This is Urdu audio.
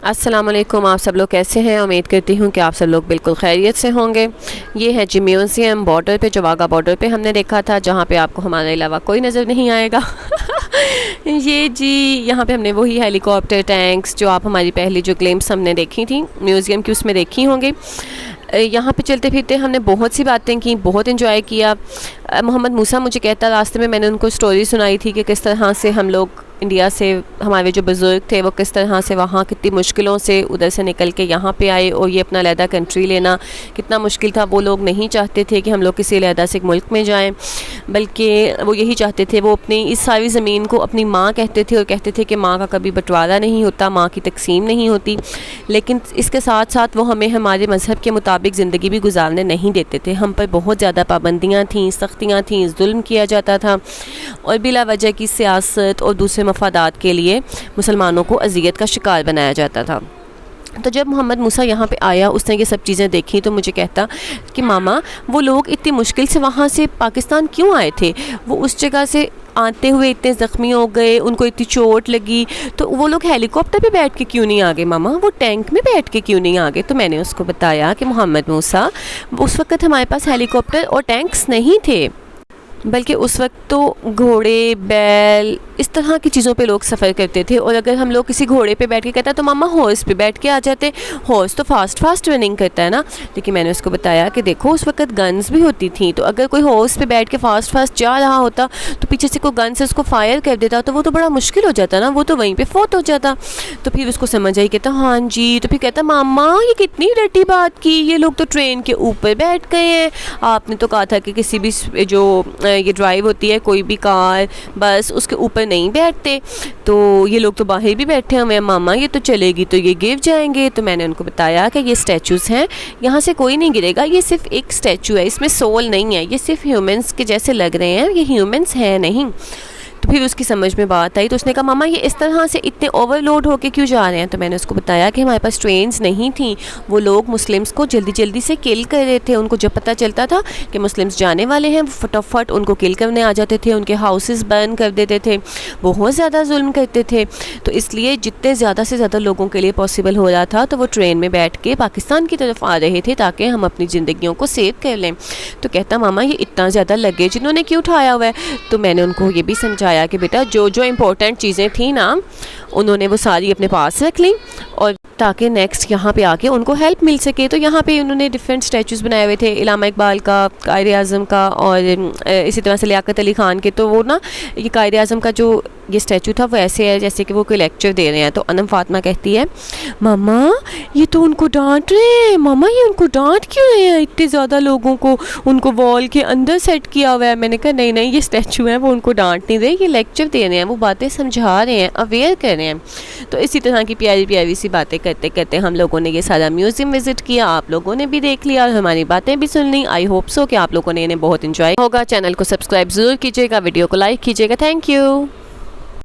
السلام علیکم، آپ سب لوگ کیسے ہیں؟ امید کرتی ہوں کہ آپ سب لوگ بالکل خیریت سے ہوں گے۔ یہ ہے جی میوزیم بارڈر پہ، جو واگا بارڈر پہ ہم نے دیکھا تھا، جہاں پہ آپ کو ہمارے علاوہ کوئی نظر نہیں آئے گا۔ یہ جی یہاں پہ ہم نے وہی ہیلی کاپٹر ٹینکس جو آپ ہماری پہلی جو گلمپس ہم نے دیکھی تھیں میوزیم کی، اس میں دیکھی ہوں گے۔ یہاں پہ چلتے پھرتے ہم نے بہت سی باتیں کی، بہت انجوائے کیا۔ محمد موسیٰ مجھے کہتا راستے میں نے ان کو سٹوری سنائی تھی کہ کس طرح سے ہم لوگ انڈیا سے، ہمارے جو بزرگ تھے وہ کس طرح سے وہاں کتنی مشکلوں سے ادھر سے نکل کے یہاں پہ آئے، اور یہ اپنا علیحدہ کنٹری لینا کتنا مشکل تھا۔ وہ لوگ نہیں چاہتے تھے کہ ہم لوگ کسی علیحدہ سے ملک میں جائیں، بلکہ وہ یہی چاہتے تھے، وہ اپنی اس ساری زمین کو اپنی ماں کہتے تھے، اور کہتے تھے کہ ماں کا کبھی بٹوارہ نہیں ہوتا، ماں کی تقسیم نہیں ہوتی۔ لیکن اس کے ساتھ ساتھ وہ ہمیں ہمارے مذہب کے مطابق زندگی بھی گزارنے نہیں دیتے تھے۔ ہم پر بہت زیادہ پابندیاں تھیں، سختیاں تھیں، ظلم کیا جاتا تھا، اور بلا وجہ کی سیاست اور دوسرے مفادات کے لیے مسلمانوں کو اذیت کا شکار بنایا جاتا تھا۔ تو جب محمد موسیٰ یہاں پہ آیا، اس نے یہ سب چیزیں دیکھی، تو مجھے کہتا کہ ماما وہ لوگ اتنی مشکل سے وہاں سے پاکستان کیوں آئے تھے؟ وہ اس جگہ سے آتے ہوئے اتنے زخمی ہو گئے، ان کو اتنی چوٹ لگی، تو وہ لوگ ہیلی کاپٹر پہ بیٹھ کے کیوں نہیں آگے ماما؟ وہ ٹینک میں بیٹھ کے کیوں نہیں آگے؟ تو میں نے اس کو بتایا کہ محمد موسیٰ اس وقت ہمارے پاس ہیلی کاپٹر اور ٹینکس نہیں تھے، بلکہ اس وقت تو گھوڑے، بیل، اس طرح کی چیزوں پہ لوگ سفر کرتے تھے۔ اور اگر ہم لوگ کسی گھوڑے پہ بیٹھ کے کہتا تو ماما ہارس پہ بیٹھ کے آ جاتے، ہارس تو فاسٹ رننگ کرتا ہے نا۔ لیکن میں نے اس کو بتایا کہ دیکھو اس وقت گنز بھی ہوتی تھیں، تو اگر کوئی ہارس پہ بیٹھ کے فاسٹ جا رہا ہوتا تو پیچھے سے کوئی گن سے اس کو فائر کر دیتا تو وہ تو بڑا مشکل ہو جاتا نا، وہ تو وہیں پہ فوت ہو جاتا۔ تو پھر اس کو سمجھ آئی، کہتا ہاں جی۔ تو پھر کہتا ماما یہ کتنی ڈرٹی بات کی، یہ لوگ تو ٹرین کے اوپر بیٹھ گئے ہیں، آپ نے تو کہا تھا کہ کسی بھی جو یہ ڈرائیو ہوتی ہے کوئی بھی کار بس اس کے اوپر نہیں بیٹھتے، تو یہ لوگ تو باہر بھی بیٹھے ہوئے ہیں ماما، یہ تو چلے گی تو یہ گر جائیں گے۔ تو میں نے ان کو بتایا کہ یہ اسٹیچوز ہیں، یہاں سے کوئی نہیں گرے گا، یہ صرف ایک اسٹیچو ہے، اس میں سول نہیں ہے، یہ صرف ہیومنس کے جیسے لگ رہے ہیں، یہ ہیومنس ہیں نہیں۔ تو پھر اس کی سمجھ میں بات آئی، تو اس نے کہا ماما یہ اس طرح سے اتنے اوور لوڈ ہو کے کیوں جا رہے ہیں؟ تو میں نے اس کو بتایا کہ ہمارے پاس ٹرینز نہیں تھیں، وہ لوگ مسلمس کو جلدی سے کل کر رہے تھے، ان کو جب پتہ چلتا تھا کہ مسلمس جانے والے ہیں وہ فٹافٹ ان کو کل کرنے آ جاتے تھے، ان کے ہاؤسز برن کر دیتے تھے، بہت زیادہ ظلم کرتے تھے۔ تو اس لیے جتنے زیادہ سے زیادہ لوگوں کے لیے پاسبل ہو رہا تھا تو وہ ٹرین میں بیٹھ کے پاکستان کی طرف آ رہے تھے تاکہ ہم اپنی زندگیوں کو سیو کر لیں۔ تو کہتا ماما یہ اتنا زیادہ لگیج انہوں نے کیوں اٹھایا ہوا ہے؟ تو میں نے ان کو یہ بھی سمجھایا کہ بیٹا جو امپورٹنٹ چیزیں تھیں نا انہوں نے وہ ساری اپنے پاس رکھ لیں، اور تاکہ نیکسٹ یہاں پہ آ کے ان کو ہیلپ مل سکے۔ تو یہاں پہ انہوں نے ڈیفرنٹ اسٹیچوز بنائے ہوئے تھے، علامہ اقبال کا، قائد اعظم کا، اور اسی طرح سے لیاقت علی خان کے۔ تو وہ نا یہ قائد اعظم کا جو یہ اسٹیچو تھا وہ ایسے ہے جیسے کہ وہ کوئی لیکچر دے رہے ہیں۔ تو انم فاطمہ کہتی ہے ماما یہ تو ان کو ڈانٹ رہے ہیں، ماما یہ ان کو ڈانٹ کیوں رہے ہیں؟ اتنے زیادہ لوگوں کو ان کو وال کے اندر سیٹ کیا ہوا ہے۔ میں نے کہا نہیں یہ اسٹیچو ہے، وہ ان کو ڈانٹ نہیں رہے، یہ لیکچر دے رہے ہیں، وہ باتیں سمجھا رہے ہیں، اویئر کر رہے ہیں۔ تو اسی طرح کی پیاری سی باتیں کرتے کرتے ہم لوگوں نے یہ سارا میوزیم وزٹ کیا، آپ لوگوں نے بھی دیکھ لیا اور ہماری باتیں بھی سن لیں۔ آئی ہوپ سو کہ آپ لوگوں نے انہیں بہت انجوائے ہوگا۔ چینل کو سبسکرائب ضرور کیجیے گا، ویڈیو کو لائک کیجیے گا۔ Thank you.